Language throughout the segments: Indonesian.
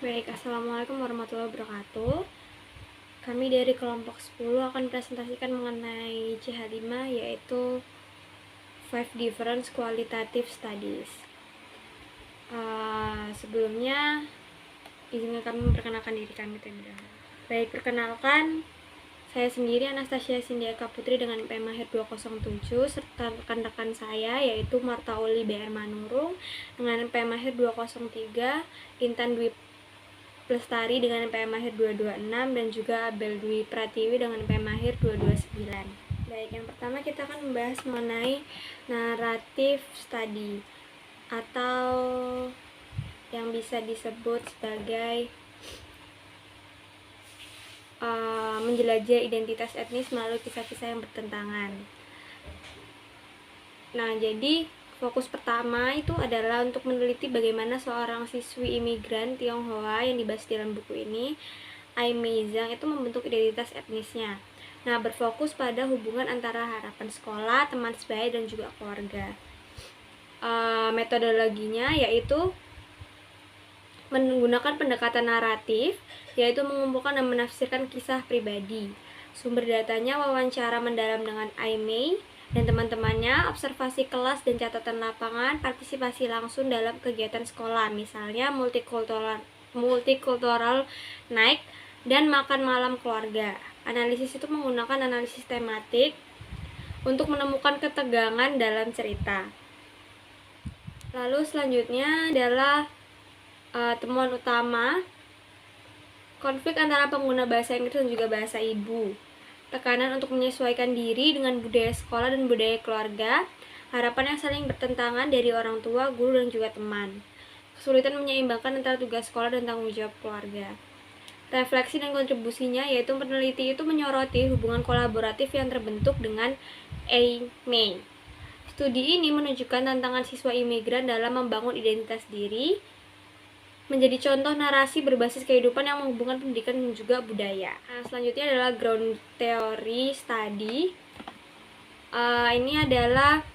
Baik, Assalamualaikum warahmatullahi wabarakatuh. Kami dari kelompok 10 akan presentasikan mengenai CH5, yaitu 5 Difference Qualitative Studies. Sebelumnya, izinkan kami memperkenalkan diri kami terlebih dahulu. Baik, perkenalkan, saya sendiri Anastasia Sindiaka Putri dengan IP Mahir 207, serta rekan-rekan saya yaitu Marta Uli BR Manurung dengan IP Mahir 203, Intan Dwi Lestari dengan PM Mahir 226 dan juga Abel Dwi Pratiwi dengan PM Mahir 229. Baik, yang pertama kita akan membahas mengenai naratif study atau yang bisa disebut sebagai menjelajah identitas etnis melalui kisah-kisah yang bertentangan. Nah, jadi fokus pertama itu adalah untuk meneliti bagaimana seorang siswi imigran Tionghoa yang dibahas dalam buku ini, Ai Mei Zhang, itu membentuk identitas etnisnya. Nah, berfokus pada hubungan antara harapan sekolah, teman sebaya, dan juga keluarga. Metodologinya yaitu menggunakan pendekatan naratif, yaitu mengumpulkan dan menafsirkan kisah pribadi. Sumber datanya wawancara mendalam dengan Ai Mei dan teman-temannya, observasi kelas dan catatan lapangan, partisipasi langsung dalam kegiatan sekolah, misalnya multikultural night dan makan malam keluarga. Analisis itu menggunakan analisis tematik untuk menemukan ketegangan dalam cerita. Lalu selanjutnya adalah temuan utama, konflik antara pengguna bahasa Inggris dan juga bahasa ibu, tekanan untuk menyesuaikan diri dengan budaya sekolah dan budaya keluarga, harapan yang saling bertentangan dari orang tua, guru, dan juga teman, kesulitan menyeimbangkan antara tugas sekolah dan tanggung jawab keluarga. Refleksi dan kontribusinya yaitu peneliti itu menyoroti hubungan kolaboratif yang terbentuk dengan Ai Mei. Studi ini menunjukkan tantangan siswa imigran dalam membangun identitas diri, menjadi contoh narasi berbasis kehidupan yang menghubungkan pendidikan dan juga budaya. Nah, selanjutnya adalah ground theory study. Ini adalah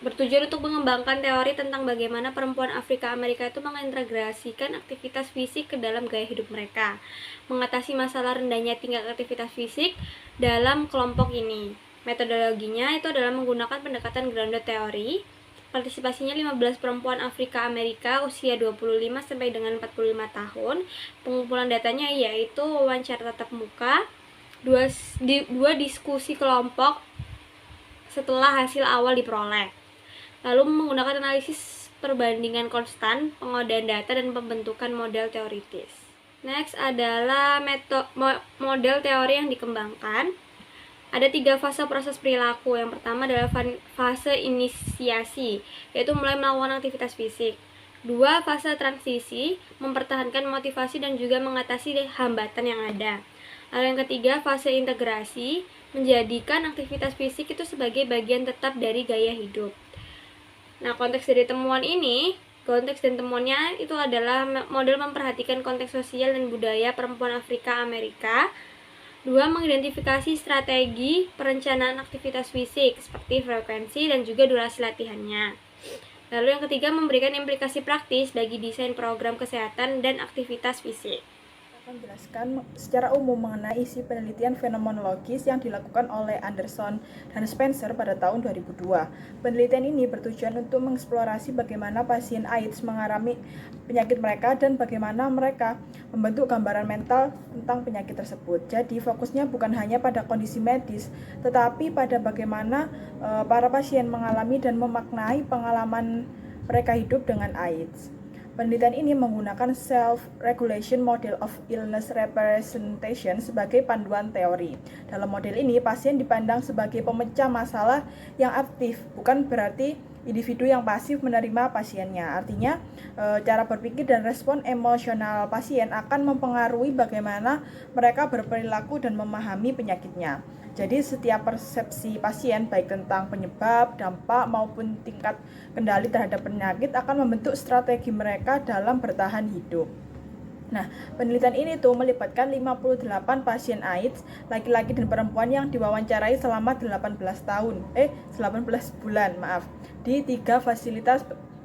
bertujuan untuk mengembangkan teori tentang bagaimana perempuan Afrika Amerika itu mengintegrasikan aktivitas fisik ke dalam gaya hidup mereka, mengatasi masalah rendahnya tingkat aktivitas fisik dalam kelompok ini. Metodologinya itu adalah menggunakan pendekatan grounded theory. Partisipasinya 15 perempuan Afrika Amerika usia 25 sampai dengan 45 tahun. Pengumpulan datanya yaitu wawancara tatap muka, dua diskusi kelompok setelah hasil awal diperoleh. Lalu menggunakan analisis perbandingan konstan, pengodaan data, dan pembentukan model teoritis. Next adalah model teori yang dikembangkan. Ada 3 fase proses perilaku. Yang pertama adalah fase inisiasi, yaitu mulai melakukan aktivitas fisik. 2. Fase transisi, mempertahankan motivasi dan juga mengatasi hambatan yang ada. Lalu yang ketiga, fase integrasi, menjadikan aktivitas fisik itu sebagai bagian tetap dari gaya hidup. Nah, konteks dari temuan ini, konteks dan temuannya itu adalah model memperhatikan konteks sosial dan budaya perempuan Afrika Amerika. 2. Mengidentifikasi strategi perencanaan aktivitas fisik seperti frekuensi dan juga durasi latihannya. Lalu yang ketiga, memberikan implikasi praktis bagi desain program kesehatan dan aktivitas fisik. Akan menjelaskan secara umum mengenai isi penelitian fenomenologis yang dilakukan oleh Anderson dan Spencer pada tahun 2002. Penelitian ini bertujuan untuk mengeksplorasi bagaimana pasien AIDS mengalami penyakit mereka dan bagaimana mereka membentuk gambaran mental tentang penyakit tersebut. Jadi fokusnya bukan hanya pada kondisi medis, tetapi pada bagaimana para pasien mengalami dan memaknai pengalaman mereka hidup dengan AIDS. Penelitian ini menggunakan Self-Regulation Model of Illness Representation sebagai panduan teori. Dalam model ini, pasien dipandang sebagai pemecah masalah yang aktif, bukan berarti individu yang pasif menerima pasiennya. Artinya, cara berpikir dan respon emosional pasien akan mempengaruhi bagaimana mereka berperilaku dan memahami penyakitnya. Jadi setiap persepsi pasien baik tentang penyebab, dampak maupun tingkat kendali terhadap penyakit akan membentuk strategi mereka dalam bertahan hidup. Nah, penelitian ini melibatkan 58 pasien AIDS, laki-laki dan perempuan yang diwawancarai selama 18 bulan, di 3 fasilitas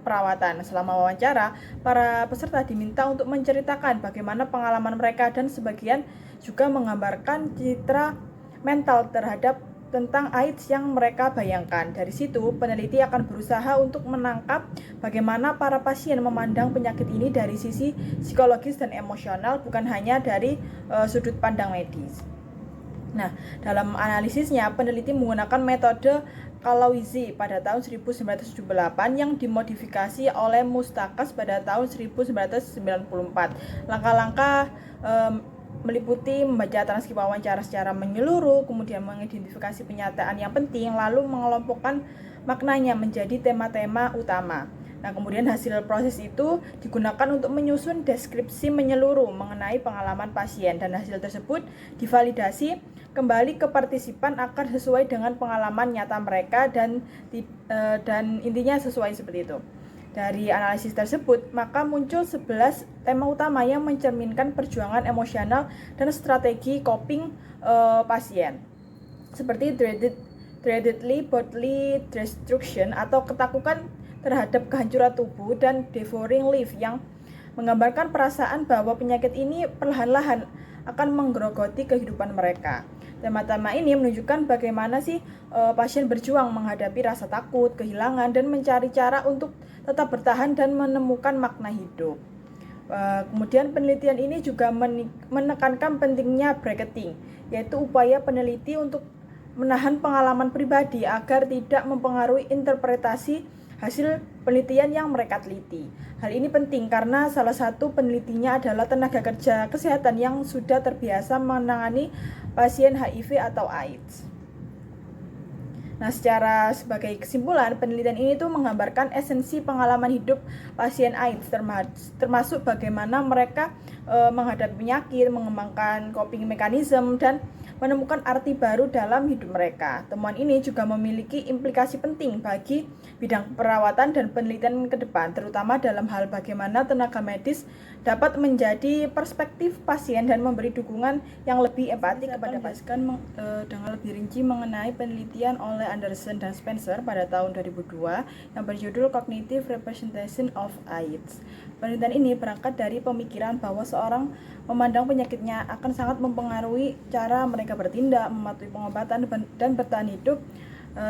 perawatan. Selama wawancara, para peserta diminta untuk menceritakan bagaimana pengalaman mereka dan sebagian juga menggambarkan citra mental terhadap tentang AIDS yang mereka bayangkan. Dari situ, peneliti akan berusaha untuk menangkap bagaimana para pasien memandang penyakit ini dari sisi psikologis dan emosional, bukan hanya dari sudut pandang medis. Nah, dalam analisisnya, peneliti menggunakan metode Kalauzi pada tahun 1978 yang dimodifikasi oleh Mustakas pada tahun 1994. Langkah-langkah meliputi membaca transkrip wawancara secara menyeluruh, kemudian mengidentifikasi penyataan yang penting, lalu mengelompokkan maknanya menjadi tema-tema utama. Nah, kemudian hasil proses itu digunakan untuk menyusun deskripsi menyeluruh mengenai pengalaman pasien, dan hasil tersebut divalidasi kembali ke partisipan agar sesuai dengan pengalaman nyata mereka dan intinya sesuai seperti itu. Dari analisis tersebut, maka muncul 11 tema utama yang mencerminkan perjuangan emosional dan strategi coping pasien. Seperti dreadedly bodily destruction atau ketakutan terhadap kehancuran tubuh, dan devouring life yang menggambarkan perasaan bahwa penyakit ini perlahan-lahan akan menggerogoti kehidupan mereka. Tema-tema ini menunjukkan bagaimana sih pasien berjuang menghadapi rasa takut, kehilangan, dan mencari cara untuk tetap bertahan dan menemukan makna hidup. Kemudian penelitian ini juga menekankan pentingnya bracketing, yaitu upaya peneliti untuk menahan pengalaman pribadi agar tidak mempengaruhi interpretasi hasil penelitian yang mereka teliti. Hal ini penting karena salah satu penelitinya adalah tenaga kerja kesehatan yang sudah terbiasa menangani pasien HIV atau AIDS. Nah, sebagai kesimpulan, penelitian ini tuh menggambarkan esensi pengalaman hidup pasien AIDS, termasuk bagaimana mereka menghadapi penyakit, mengembangkan coping mechanism, dan menemukan arti baru dalam hidup mereka. Temuan ini juga memiliki implikasi penting bagi bidang perawatan dan penelitian ke depan, terutama dalam hal bagaimana tenaga medis dapat menjadi perspektif pasien dan memberi dukungan yang lebih empatik kepada pasien. Dengan lebih rinci mengenai penelitian oleh Anderson dan Spencer pada tahun 2002 yang berjudul Cognitive Representation of AIDS. Penelitian ini berangkat dari pemikiran bahwa seorang memandang penyakitnya akan sangat mempengaruhi cara mereka bertindak, mematuhi pengobatan, dan bertahan hidup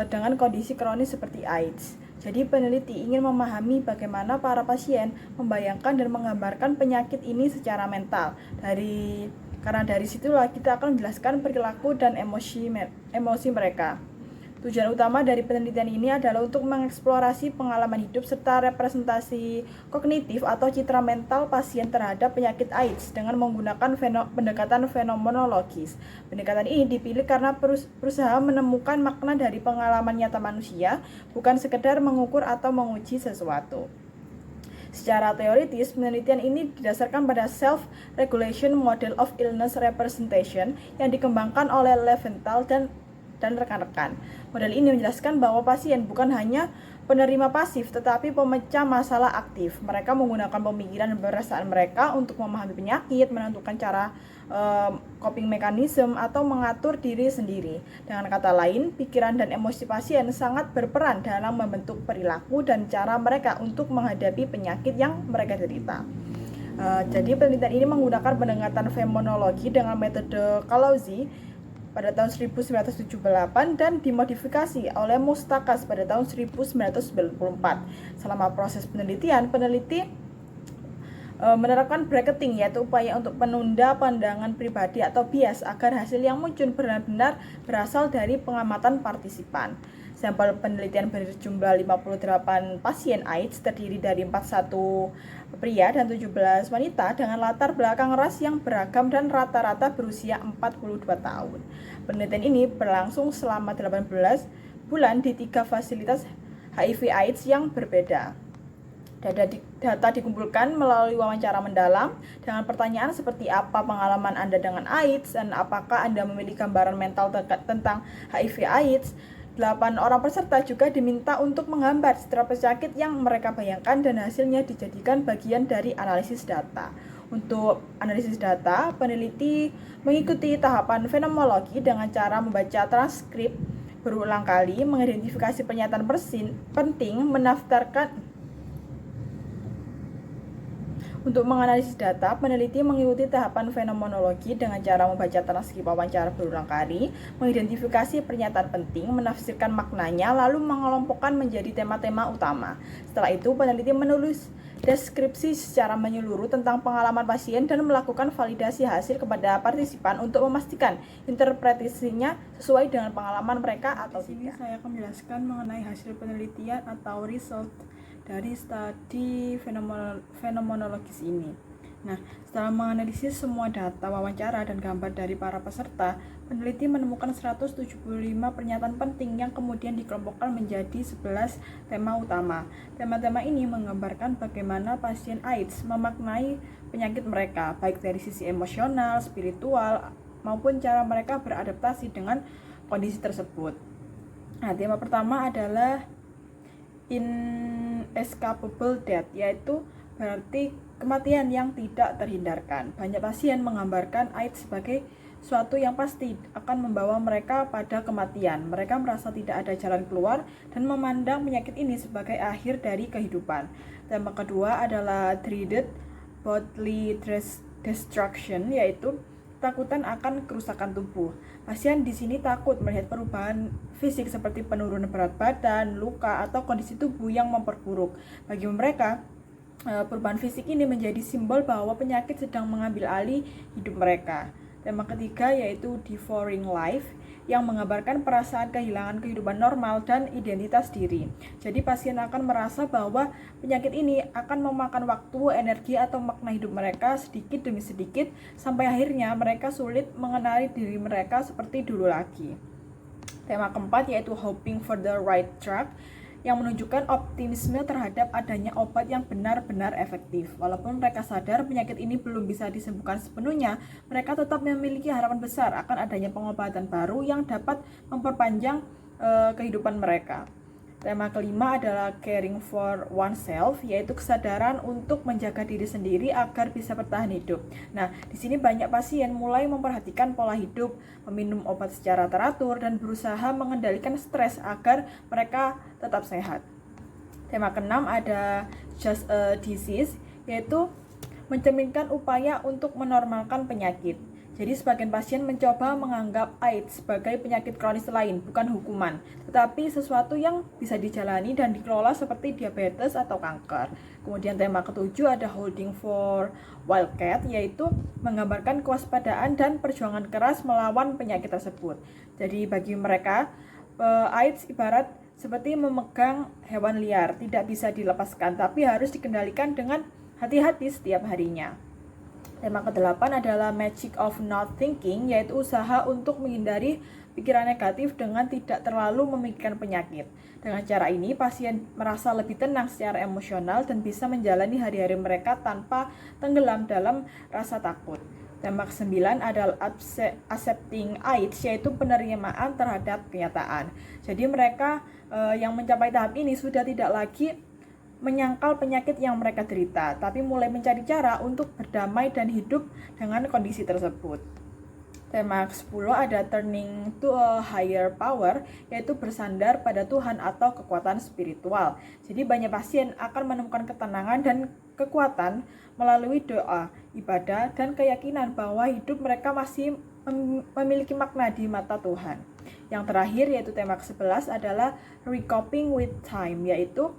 dengan kondisi kronis seperti AIDS. Jadi peneliti ingin memahami bagaimana para pasien membayangkan dan menggambarkan penyakit ini secara mental. Karena dari situlah kita akan menjelaskan perilaku dan emosi mereka. Tujuan utama dari penelitian ini adalah untuk mengeksplorasi pengalaman hidup serta representasi kognitif atau citra mental pasien terhadap penyakit AIDS dengan menggunakan pendekatan fenomenologis. Pendekatan ini dipilih karena berusaha menemukan makna dari pengalaman nyata manusia, bukan sekedar mengukur atau menguji sesuatu. Secara teoritis, penelitian ini didasarkan pada Self-Regulation Model of Illness Representation yang dikembangkan oleh Leventhal dan rekan-rekan. Model ini menjelaskan bahwa pasien bukan hanya penerima pasif, tetapi pemecah masalah aktif. Mereka menggunakan pemikiran dan perasaan mereka untuk memahami penyakit, menentukan cara coping mechanism, atau mengatur diri sendiri. Dengan kata lain, pikiran dan emosi pasien sangat berperan dalam membentuk perilaku dan cara mereka untuk menghadapi penyakit yang mereka derita. Jadi penelitian ini menggunakan pendekatan fenomenologi dengan metode Kalauzi pada tahun 1978 dan dimodifikasi oleh Mustakas pada tahun 1994. Selama proses penelitian, peneliti menerapkan bracketing, yaitu upaya untuk menunda pandangan pribadi atau bias agar hasil yang muncul benar-benar berasal dari pengamatan partisipan. Sampel penelitian berjumlah 58 pasien AIDS terdiri dari 41 pria dan 17 wanita dengan latar belakang ras yang beragam dan rata-rata berusia 42 tahun. Penelitian ini berlangsung selama 18 bulan di 3 fasilitas HIV AIDS yang berbeda. Data dikumpulkan melalui wawancara mendalam dengan pertanyaan seperti apa pengalaman Anda dengan AIDS dan apakah Anda memiliki gambaran mental tentang HIV AIDS. 8 orang peserta juga diminta untuk menggambar citra penyakit yang mereka bayangkan dan hasilnya dijadikan bagian dari analisis data. Untuk analisis data, peneliti mengikuti tahapan fenomenologi dengan cara membaca transkrip berulang kali, mengidentifikasi pernyataan penting, Untuk menganalisis data, peneliti mengikuti tahapan fenomenologi dengan cara membaca transkrip wawancara berulang kali, mengidentifikasi pernyataan penting, menafsirkan maknanya, lalu mengelompokkan menjadi tema-tema utama. Setelah itu, peneliti menulis deskripsi secara menyeluruh tentang pengalaman pasien dan melakukan validasi hasil kepada partisipan untuk memastikan interpretasinya sesuai dengan pengalaman mereka atau tidak. Di sini saya akan menjelaskan mengenai hasil penelitian atau result dari studi fenomenologis ini. Nah, setelah menganalisis semua data wawancara dan gambar dari para peserta, peneliti menemukan 175 pernyataan penting yang kemudian dikelompokkan menjadi 11 tema utama. Tema-tema ini menggambarkan bagaimana pasien AIDS memaknai penyakit mereka, baik dari sisi emosional, spiritual, maupun cara mereka beradaptasi dengan kondisi tersebut. Nah, tema pertama adalah inescapable death, yaitu berarti kematian yang tidak terhindarkan. Banyak pasien menggambarkan AIDS sebagai suatu yang pasti akan membawa mereka pada kematian. Mereka merasa tidak ada jalan keluar dan memandang penyakit ini sebagai akhir dari kehidupan. Tema kedua adalah dreaded bodily destruction, yaitu ketakutan akan kerusakan tubuh. Pasien di sini takut melihat perubahan fisik seperti penurunan berat badan, luka, atau kondisi tubuh yang memperburuk. Bagi mereka, perubahan fisik ini menjadi simbol bahwa penyakit sedang mengambil alih hidup mereka. Tema ketiga yaitu devouring life, yang menggambarkan perasaan kehilangan kehidupan normal dan identitas diri. Jadi pasien akan merasa bahwa penyakit ini akan memakan waktu, energi, atau makna hidup mereka sedikit demi sedikit, sampai akhirnya mereka sulit mengenali diri mereka seperti dulu lagi. Tema keempat yaitu hoping for the right track, yang menunjukkan optimisme terhadap adanya obat yang benar-benar efektif. Walaupun mereka sadar penyakit ini belum bisa disembuhkan sepenuhnya, mereka tetap memiliki harapan besar akan adanya pengobatan baru yang dapat memperpanjang kehidupan mereka. Tema kelima adalah caring for oneself, yaitu kesadaran untuk menjaga diri sendiri agar bisa bertahan hidup. Nah, di sini banyak pasien mulai memperhatikan pola hidup, meminum obat secara teratur, dan berusaha mengendalikan stres agar mereka tetap sehat. Tema keenam ada just a disease, yaitu mencerminkan upaya untuk menormalkan penyakit. Jadi sebagian pasien mencoba menganggap AIDS sebagai penyakit kronis lain, bukan hukuman, tetapi sesuatu yang bisa dijalani dan dikelola seperti diabetes atau kanker. Kemudian tema ketujuh ada holding for wildcat, yaitu menggambarkan kewaspadaan dan perjuangan keras melawan penyakit tersebut. Jadi bagi mereka, AIDS ibarat seperti memegang hewan liar, tidak bisa dilepaskan, tapi harus dikendalikan dengan hati-hati setiap harinya. Tema ke-8 adalah magic of not thinking, yaitu usaha untuk menghindari pikiran negatif dengan tidak terlalu memikirkan penyakit. Dengan cara ini, pasien merasa lebih tenang secara emosional dan bisa menjalani hari-hari mereka tanpa tenggelam dalam rasa takut. Tema ke-9 adalah accepting AIDS, yaitu penerimaan terhadap kenyataan. Jadi mereka yang mencapai tahap ini sudah tidak lagi menyangkal penyakit yang mereka derita, tapi mulai mencari cara untuk berdamai dan hidup dengan kondisi tersebut. Tema ke-10 ada turning to a higher power, yaitu bersandar pada Tuhan atau kekuatan spiritual. Jadi banyak pasien akan menemukan ketenangan dan kekuatan melalui doa, ibadah, dan keyakinan bahwa hidup mereka masih memiliki makna di mata Tuhan. Yang terakhir yaitu tema ke-11 adalah recoping with time, yaitu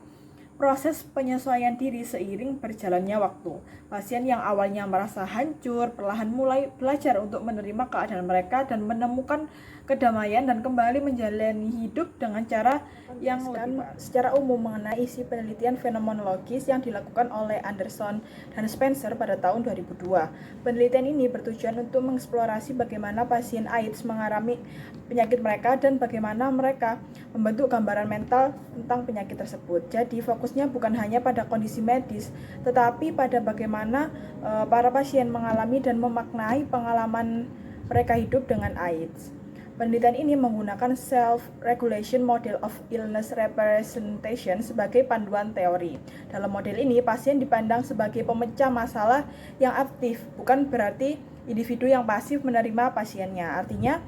proses penyesuaian diri seiring berjalannya waktu. Pasien yang awalnya merasa hancur, perlahan mulai belajar untuk menerima keadaan mereka dan menemukan kedamaian dan kembali menjalani hidup dengan cara yang lebih baik. Secara umum mengenai isi penelitian fenomenologis yang dilakukan oleh Anderson dan Spencer pada tahun 2002. Penelitian ini bertujuan untuk mengeksplorasi bagaimana pasien AIDS mengalami penyakit mereka dan bagaimana mereka membentuk gambaran mental tentang penyakit tersebut. Jadi fokusnya bukan hanya pada kondisi medis, tetapi pada bagaimana para pasien mengalami dan memaknai pengalaman mereka hidup dengan AIDS. Penelitian ini menggunakan self-regulation model of illness representation sebagai panduan teori. Dalam model ini, pasien dipandang sebagai pemecah masalah yang aktif, bukan berarti individu yang pasif menerima pasiennya. Artinya,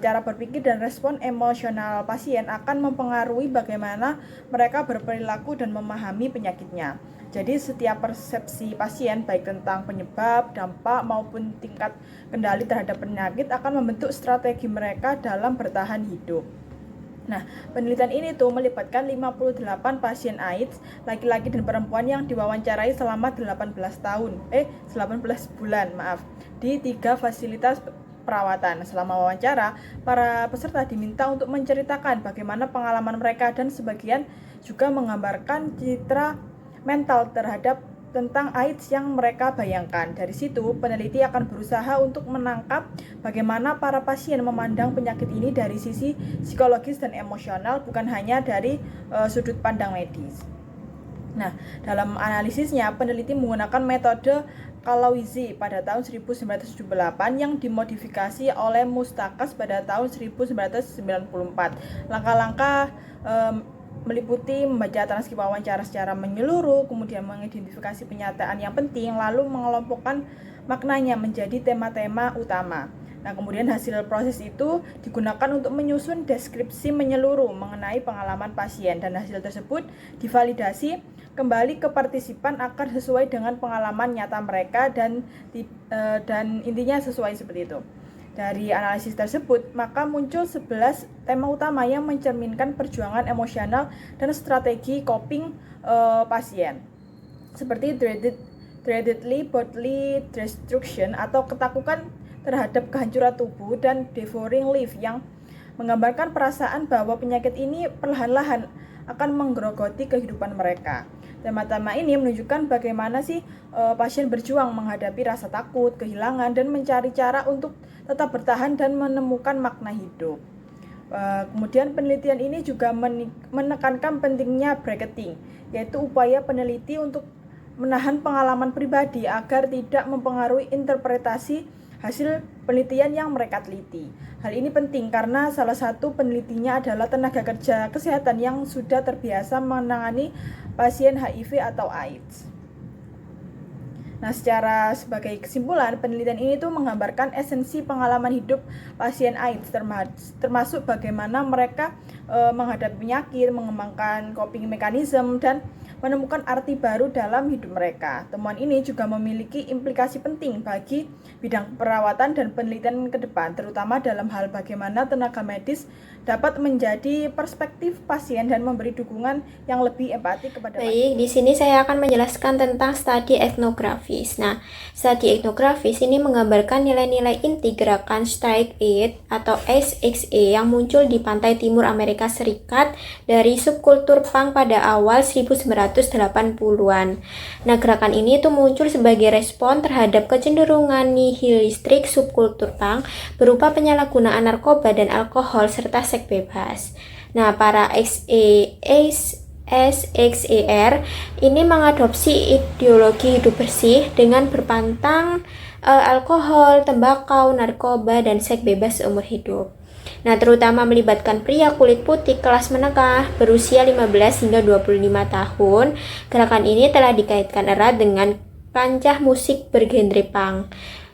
cara berpikir dan respon emosional pasien akan mempengaruhi bagaimana mereka berperilaku dan memahami penyakitnya. Jadi setiap persepsi pasien baik tentang penyebab, dampak maupun tingkat kendali terhadap penyakit akan membentuk strategi mereka dalam bertahan hidup. Nah, penelitian ini tuh melibatkan 58 pasien AIDS, laki-laki dan perempuan yang diwawancarai selama 18 bulan, di 3 fasilitas perawatan. Selama wawancara, para peserta diminta untuk menceritakan bagaimana pengalaman mereka dan sebagian juga menggambarkan citra mental terhadap tentang AIDS yang mereka bayangkan. Dari situ, peneliti akan berusaha untuk menangkap bagaimana para pasien memandang penyakit ini dari sisi psikologis dan emosional, bukan hanya dari sudut pandang medis. Nah, dalam analisisnya, peneliti menggunakan metode Kalauzi pada tahun 1978 yang dimodifikasi oleh Mustakas pada tahun 1994. Langkah-langkah meliputi membaca transkrip wawancara secara menyeluruh, kemudian mengidentifikasi pernyataan yang penting, lalu mengelompokkan maknanya menjadi tema-tema utama. Nah, kemudian hasil proses itu digunakan untuk menyusun deskripsi menyeluruh mengenai pengalaman pasien, dan hasil tersebut divalidasi kembali ke partisipan agar sesuai dengan pengalaman nyata mereka dan intinya sesuai seperti itu. Dari analisis tersebut, maka muncul 11 tema utama yang mencerminkan perjuangan emosional dan strategi coping pasien. Seperti dreadedly bodily destruction atau ketakutan terhadap kehancuran tubuh, dan devouring life yang menggambarkan perasaan bahwa penyakit ini perlahan-lahan akan menggerogoti kehidupan mereka. Tema-tema ini menunjukkan bagaimana pasien berjuang menghadapi rasa takut, kehilangan, dan mencari cara untuk tetap bertahan dan menemukan makna hidup. Kemudian penelitian ini juga menekankan pentingnya bracketing, yaitu upaya peneliti untuk menahan pengalaman pribadi agar tidak mempengaruhi interpretasi hasil penelitian yang mereka teliti. Hal ini penting karena salah satu penelitinya adalah tenaga kerja kesehatan yang sudah terbiasa menangani pasien HIV atau AIDS. Nah, sebagai kesimpulan, penelitian ini tuh menggambarkan esensi pengalaman hidup pasien AIDS, termasuk bagaimana mereka menghadapi penyakit, mengembangkan coping mechanism, dan menemukan arti baru dalam hidup mereka. Temuan ini juga memiliki implikasi penting bagi bidang perawatan dan penelitian ke depan, terutama dalam hal bagaimana tenaga medis dapat menjadi perspektif pasien dan memberi dukungan yang lebih empati kepada pasien. Baik, di sini saya akan menjelaskan tentang studi etnografis. Nah, studi etnografis ini menggambarkan nilai-nilai inti gerakan Strike It atau SXE yang muncul di pantai timur Amerika Serikat dari subkultur punk pada awal 1980-an. Nah, gerakan ini tuh muncul sebagai respon terhadap kecenderungan nihilistik subkultur punk berupa penyalahgunaan narkoba dan alkohol serta seks bebas. Nah, para SXER ini mengadopsi ideologi hidup bersih dengan berpantang alkohol, tembakau, narkoba, dan seks bebas seumur hidup. Nah, terutama melibatkan pria kulit putih kelas menengah berusia 15 hingga 25 tahun. Gerakan ini telah dikaitkan erat dengan kancah musik bergenre punk.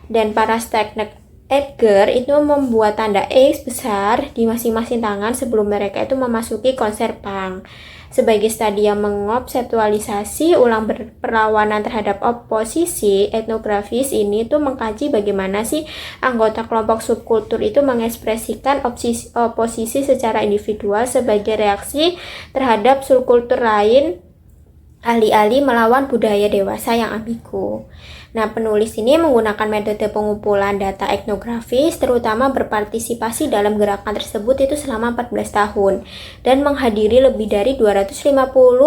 Dan para Stackneck Edgar itu membuat tanda X besar di masing-masing tangan sebelum mereka itu memasuki konser punk. Sebagai studi yang mengkonseptualisasi ulang perlawanan terhadap oposisi, etnografis ini tuh mengkaji bagaimana anggota kelompok subkultur itu mengekspresikan oposisi secara individual sebagai reaksi terhadap subkultur lain, alih-alih melawan budaya dewasa yang ambigu. Nah, penulis ini menggunakan metode pengumpulan data etnografis, terutama berpartisipasi dalam gerakan tersebut itu selama 14 tahun, dan menghadiri lebih dari 250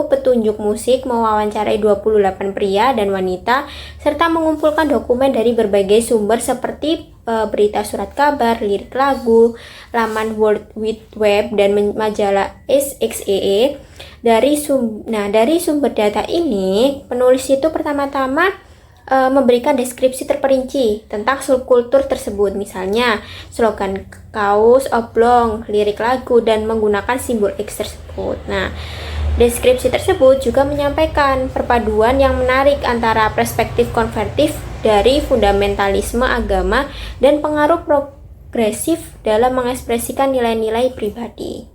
petunjuk musik, mewawancarai 28 pria dan wanita, serta mengumpulkan dokumen dari berbagai sumber seperti berita surat kabar, lirik lagu, laman World Wide Web, dan majalah SXEE. Dari sumber data ini, penulis itu pertama-tama memberikan deskripsi terperinci tentang subkultur tersebut, misalnya slogan kaos, oblong, lirik lagu, dan menggunakan simbol X tersebut. Nah, deskripsi tersebut juga menyampaikan perpaduan yang menarik antara perspektif konvertif dari fundamentalisme agama dan pengaruh progresif dalam mengekspresikan nilai-nilai pribadi.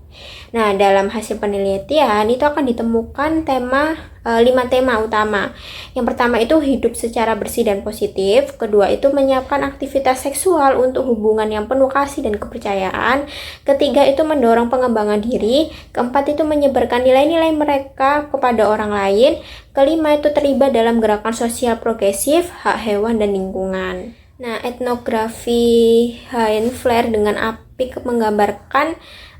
Nah, dalam hasil penelitian itu akan ditemukan 5 tema utama. Yang pertama itu hidup secara bersih dan positif. Kedua itu menyiapkan aktivitas seksual untuk hubungan yang penuh kasih dan kepercayaan. Ketiga itu mendorong pengembangan diri. Keempat itu menyebarkan nilai-nilai mereka kepada orang lain. Kelima itu terlibat dalam gerakan sosial progresif, hak hewan dan lingkungan. Nah, etnografi Hein Flair dengan apik menggambarkan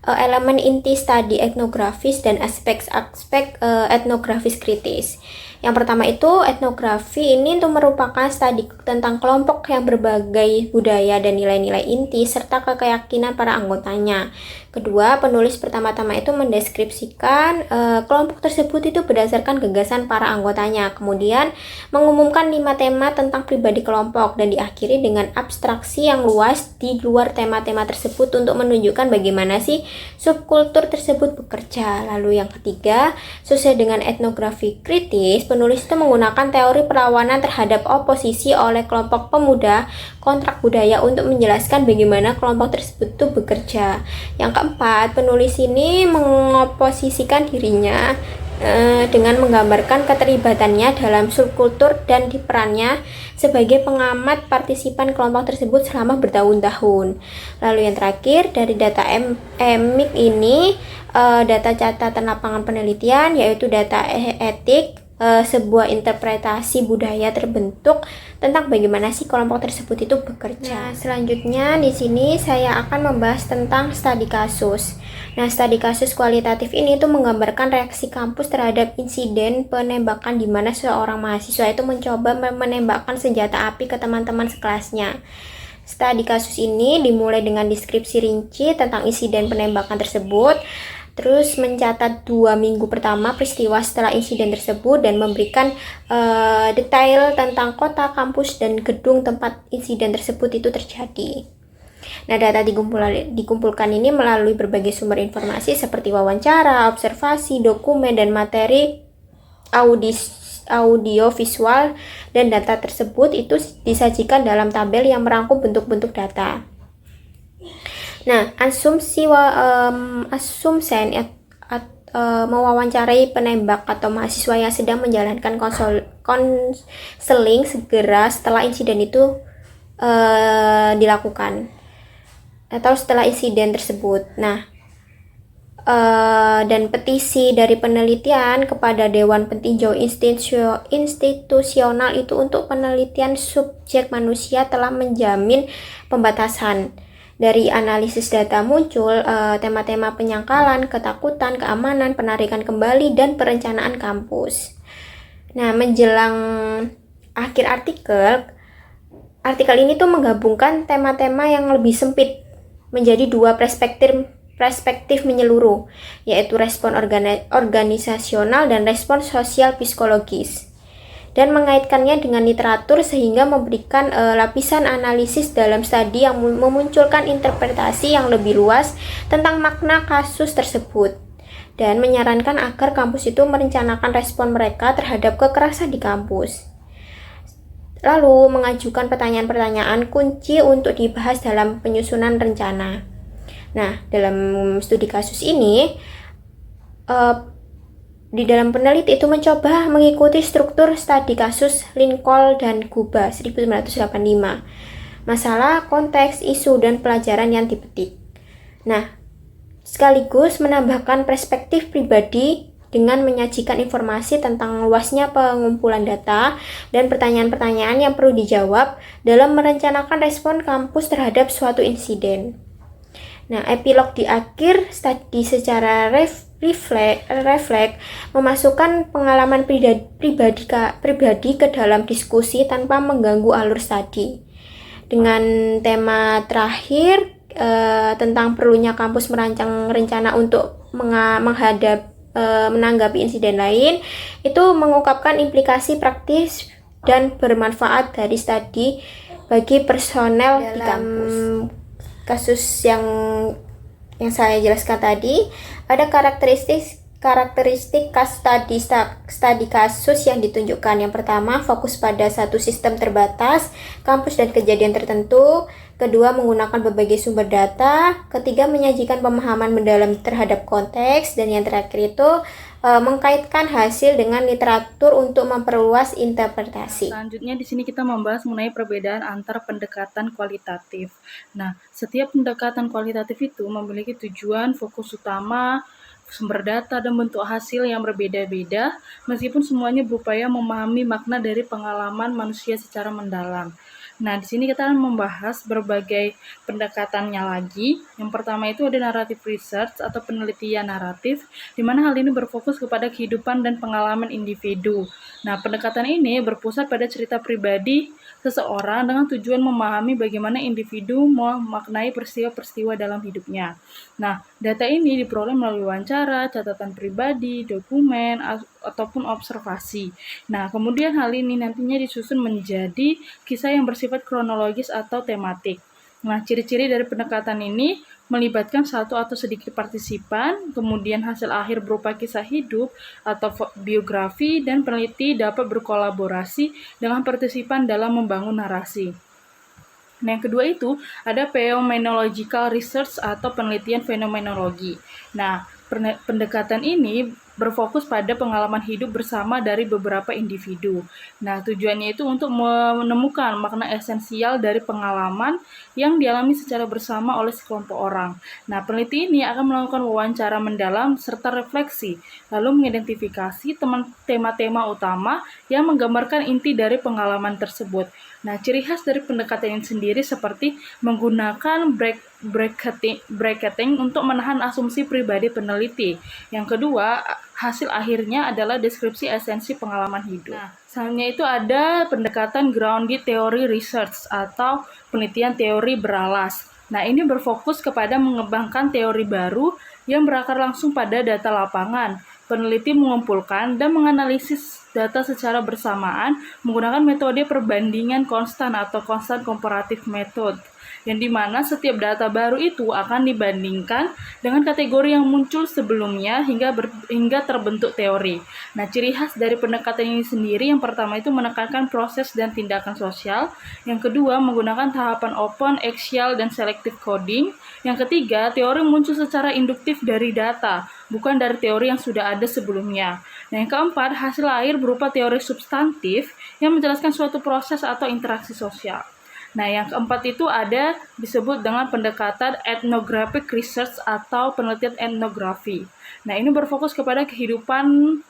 elemen inti studi etnografis dan aspek-aspek etnografis kritis. Yang pertama itu etnografi ini untuk merupakan studi tentang kelompok yang berbagai budaya dan nilai-nilai inti serta keyakinan para anggotanya. Kedua, penulis pertama-tama itu mendeskripsikan kelompok tersebut itu berdasarkan gagasan para anggotanya. Kemudian mengumumkan 5 tema tentang pribadi kelompok dan diakhiri dengan abstraksi yang luas di luar tema-tema tersebut untuk menunjukkan bagaimana sih subkultur tersebut bekerja. Lalu yang ketiga, sesuai dengan etnografi kritis, penulis itu menggunakan teori perlawanan terhadap oposisi oleh kelompok pemuda kontrak budaya untuk menjelaskan bagaimana kelompok tersebut itu bekerja. Yang keempat, penulis ini mengoposisikan dirinya dengan menggambarkan keterlibatannya dalam subkultur dan diperannya sebagai pengamat partisipan kelompok tersebut selama bertahun-tahun. Lalu yang terakhir, dari data EMIC ini, data catatan lapangan penelitian yaitu data etik, sebuah interpretasi budaya terbentuk tentang bagaimana sih kelompok tersebut itu bekerja. Nah, selanjutnya di sini saya akan membahas tentang studi kasus. Nah, studi kasus kualitatif ini itu menggambarkan reaksi kampus terhadap insiden penembakan di mana seorang mahasiswa itu mencoba menembakkan senjata api ke teman-teman sekelasnya. Studi kasus ini dimulai dengan deskripsi rinci tentang insiden penembakan tersebut, terus mencatat 2 minggu pertama peristiwa setelah insiden tersebut dan memberikan detail tentang kota, kampus, dan gedung tempat insiden tersebut itu terjadi. Nah, data dikumpulkan ini melalui berbagai sumber informasi seperti wawancara, observasi, dokumen, dan materi audio, visual, dan data tersebut itu disajikan dalam tabel yang merangkum bentuk-bentuk data. Nah, asumsen mewawancarai penembak atau mahasiswa yang sedang menjalankan konseling segera setelah insiden itu dilakukan atau setelah insiden tersebut. Nah, dan petisi dari penelitian kepada Dewan Peninjau Institusional itu untuk penelitian subjek manusia telah menjamin pembatasan. Dari analisis data muncul tema-tema penyangkalan, ketakutan, keamanan, penarikan kembali, dan perencanaan kampus. Nah, menjelang akhir artikel ini tuh menggabungkan tema-tema yang lebih sempit menjadi 2 perspektif menyeluruh, yaitu respon organisasional dan respon sosial psikologis, dan mengaitkannya dengan literatur sehingga memberikan lapisan analisis dalam studi yang memunculkan interpretasi yang lebih luas tentang makna kasus tersebut dan menyarankan agar kampus itu merencanakan respon mereka terhadap kekerasan di kampus. Lalu mengajukan pertanyaan-pertanyaan kunci untuk dibahas dalam penyusunan rencana. Nah, dalam studi kasus ini di dalam peneliti itu mencoba mengikuti struktur studi kasus Lincoln dan Guba 1985. Masalah, konteks, isu, dan pelajaran yang dipetik. Nah, sekaligus menambahkan perspektif pribadi dengan menyajikan informasi tentang luasnya pengumpulan data dan pertanyaan-pertanyaan yang perlu dijawab dalam merencanakan respon kampus terhadap suatu insiden. Nah, epilog di akhir studi secara refleks memasukkan pengalaman pribadi ke dalam diskusi tanpa mengganggu alur studi. Dengan tema terakhir tentang perlunya kampus merancang rencana untuk menanggapi insiden lain, itu mengungkapkan implikasi praktis dan bermanfaat dari studi bagi personel di kampus. Kasus yang saya jelaskan tadi, ada karakteristik case study kasus yang ditunjukkan. Yang pertama, fokus pada satu sistem terbatas, kampus dan kejadian tertentu. Kedua, menggunakan berbagai sumber data. Ketiga, menyajikan pemahaman mendalam terhadap konteks. Dan yang terakhir itu mengkaitkan hasil dengan literatur untuk memperluas interpretasi. Selanjutnya di sini kita membahas mengenai perbedaan antar pendekatan kualitatif. Nah, setiap pendekatan kualitatif itu memiliki tujuan, fokus utama, sumber data, dan bentuk hasil yang berbeda-beda, meskipun semuanya berupaya memahami makna dari pengalaman manusia secara mendalam. Nah, di sini kita akan membahas berbagai pendekatannya lagi. Yang pertama itu ada narrative research atau penelitian naratif, di mana hal ini berfokus kepada kehidupan dan pengalaman individu. Nah, pendekatan ini berpusat pada cerita pribadi seseorang dengan tujuan memahami bagaimana individu memaknai peristiwa-peristiwa dalam hidupnya. Nah, data ini diperoleh melalui wawancara, catatan pribadi, dokumen, ataupun observasi. Nah, kemudian hal ini nantinya disusun menjadi kisah yang bersifat kronologis atau tematik. Nah, ciri-ciri dari pendekatan ini melibatkan satu atau sedikit partisipan, kemudian hasil akhir berupa kisah hidup atau biografi, dan peneliti dapat berkolaborasi dengan partisipan dalam membangun narasi. Nah, yang kedua itu ada phenomenological research atau penelitian fenomenologi. Nah, pendekatan ini berfokus pada pengalaman hidup bersama dari beberapa individu. Nah, tujuannya itu untuk menemukan makna esensial dari pengalaman yang dialami secara bersama oleh sekelompok orang. Nah, peneliti ini akan melakukan wawancara mendalam serta refleksi, lalu mengidentifikasi tema-tema utama yang menggambarkan inti dari pengalaman tersebut. Nah, ciri khas dari pendekatan ini sendiri seperti menggunakan bracketing untuk menahan asumsi pribadi peneliti. Yang kedua, hasil akhirnya adalah deskripsi esensi pengalaman hidup. Nah, selanjutnya itu ada pendekatan grounded theory research atau penelitian teori beralas. Nah, ini berfokus kepada mengembangkan teori baru yang berakar langsung pada data lapangan. Peneliti mengumpulkan dan menganalisis data secara bersamaan menggunakan metode perbandingan konstan atau constant comparative method, yang dimana setiap data baru itu akan dibandingkan dengan kategori yang muncul sebelumnya hingga terbentuk teori. Nah, ciri khas dari pendekatan ini sendiri yang pertama itu menekankan proses dan tindakan sosial, yang kedua menggunakan tahapan open, axial, dan selective coding, yang ketiga teori muncul secara induktif dari data, bukan dari teori yang sudah ada sebelumnya. Nah, yang keempat, hasil akhir berupa teori substantif yang menjelaskan suatu proses atau interaksi sosial. Nah, yang keempat itu ada disebut dengan pendekatan ethnographic research atau penelitian etnografi. Nah, ini berfokus kepada kehidupan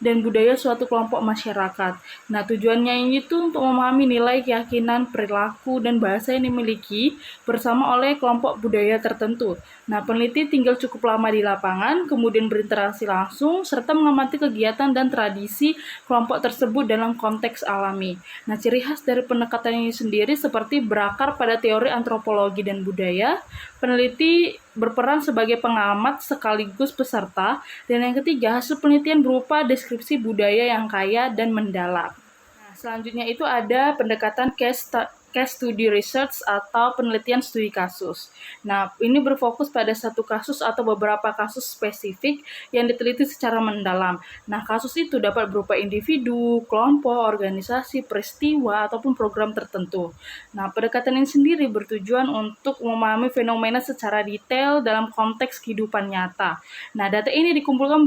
dan budaya suatu kelompok masyarakat. Nah, tujuannya ini tuh untuk memahami nilai, keyakinan, perilaku, dan bahasa yang dimiliki bersama oleh kelompok budaya tertentu. Nah, peneliti tinggal cukup lama di lapangan, kemudian berinteraksi langsung, serta mengamati kegiatan dan tradisi kelompok tersebut dalam konteks alami. Nah, ciri khas dari pendekatan ini sendiri seperti berakar pada teori antropologi dan budaya. Peneliti berperan sebagai pengamat sekaligus peserta, dan yang ketiga, hasil penelitian berupa deskripsi budaya yang kaya dan mendalam. Nah, selanjutnya itu ada pendekatan case study research atau penelitian studi kasus. Nah, ini berfokus pada satu kasus atau beberapa kasus spesifik yang diteliti secara mendalam. Nah, kasus itu dapat berupa individu, kelompok, organisasi, peristiwa, ataupun program tertentu. Nah, pendekatan ini sendiri bertujuan untuk memahami fenomena secara detail dalam konteks kehidupan nyata. Nah, data ini dikumpulkan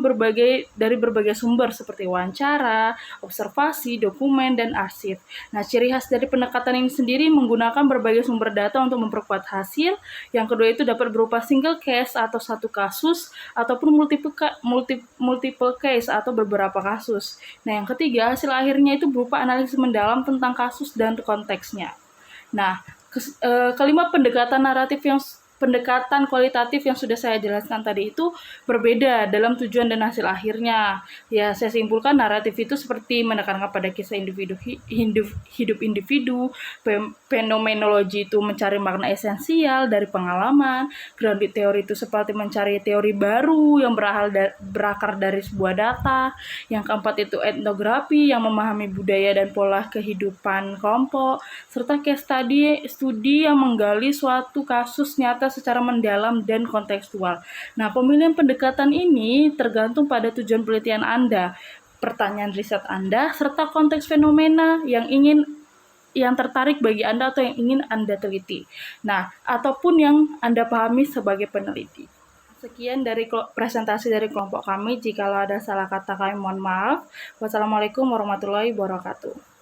dari berbagai sumber seperti wawancara, observasi, dokumen, dan arsip. Nah, ciri khas dari pendekatan ini sendiri menggunakan berbagai sumber data untuk memperkuat hasil. Yang kedua itu dapat berupa single case atau satu kasus, ataupun multiple case atau beberapa kasus. Nah, yang ketiga, hasil akhirnya itu berupa analisis mendalam tentang kasus dan konteksnya. Nah, kelima pendekatan kualitatif yang sudah saya jelaskan tadi itu berbeda dalam tujuan dan hasil akhirnya. Ya, saya simpulkan naratif itu seperti menekankan pada kisah hidup individu, fenomenologi itu mencari makna esensial dari pengalaman, grounded teori itu seperti mencari teori baru yang berakar dari sebuah data. Yang keempat itu etnografi yang memahami budaya dan pola kehidupan kelompok, serta case studi yang menggali suatu kasus nyata masyarakat secara mendalam dan kontekstual. Nah, pemilihan pendekatan ini tergantung pada tujuan penelitian Anda, pertanyaan riset Anda, serta konteks fenomena yang tertarik bagi Anda atau yang ingin Anda teliti. Nah, ataupun yang Anda pahami sebagai peneliti. Sekian dari presentasi dari kelompok kami. Jikalau ada salah kata kami mohon maaf. Wassalamualaikum warahmatullahi wabarakatuh.